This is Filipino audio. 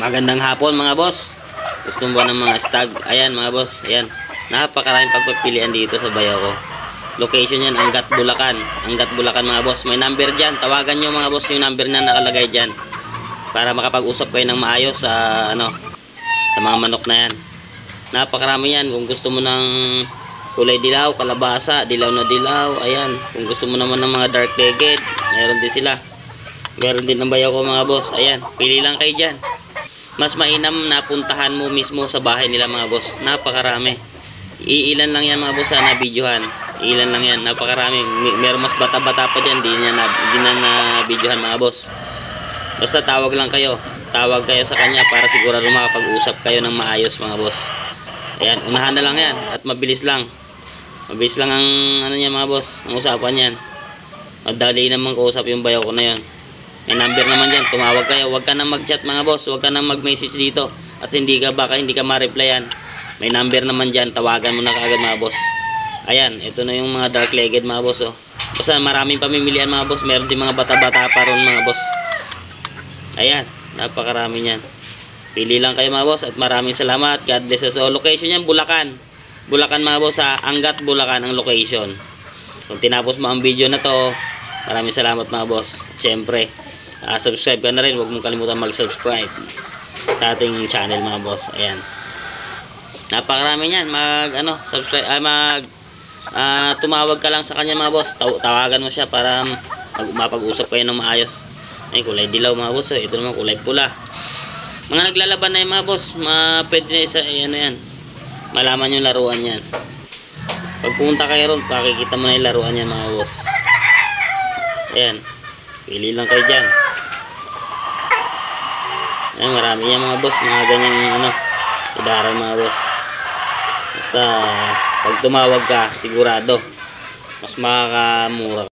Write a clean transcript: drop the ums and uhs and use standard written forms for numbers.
Magandang hapon mga boss. Gusto mo ba ng mga stag? Ayan mga boss, ayan. Napakaraming pagpipilian dito sa bayaw ko. Location yan, Angat, Bulacan. Angat, Bulacan mga boss. May number dyan. Tawagan nyo mga boss yung number na nakalagay dyan. Para makapag-usap kayo ng maayos sa sa mga manok na yan. Napakarami yan. Kung gusto mo ng kulay dilaw, kalabasa, dilaw na dilaw, ayan. Kung gusto mo naman ng mga dark legged, meron din sila. Meron din ng bayaw ko mga boss. Ayan, pili lang kayo dyan. Mas mainam na puntahan mo mismo sa bahay nila mga boss. Napakarami. Iilan lang yan mga boss na videohan. Iilan lang yan. Napakarami. Meron mas bata-bata pa dyan. Di na videohan mga boss. Basta tawag lang kayo. Tawag kayo sa kanya para sigurado makapag-usap kayo ng maayos mga boss. Ayan. Unahan na lang yan. At mabilis lang. Mabilis lang ang niya mga boss. Ang usapan yan. Madali naman kausap yung bayaw ko na yan. May number naman dyan, tumawag kayo. Huwag ka na mag-chat mga boss, huwag ka na mag-message dito. At hindi ka ma-replyan. May number naman dyan, tawagan mo na kaagad mga boss. Ayan, ito na yung mga dark legged mga boss. Oh. Basta maraming pamimilian mga boss. Meron din mga bata-bata pa ron mga boss. Ayan, napakarami yan. Pili lang kayo mga boss at maraming salamat. God bless us all. Location yan, Bulacan. Bulacan mga boss, sa Angat, Bulacan ang location. Kung tinapos mo ang video na to, maraming salamat mga boss. Siyempre, subscribe ka na rin. Huwag mong kalimutan mag-subscribe sa ating channel mga boss. Ayan. Napakarami niyan. Subscribe, tumawag ka lang sa kanya mga boss. Tawagan mo siya para mapag-usap kayo ng maayos. Ay, kulay dilaw mga boss. Ito naman kulay pula. Mga naglalaban na yung mga boss. Pwede na isa, yan. Malaman yung laruan yan. Pag pumunta kayo ron, pakikita mo na yung laruan yan mga boss. Ayan. Pili lang kayo dyan. Ayan, marami yan mga boss. Mga ganyang idaran mga boss. Basta pag tumawag ka, sigurado mas makakamura.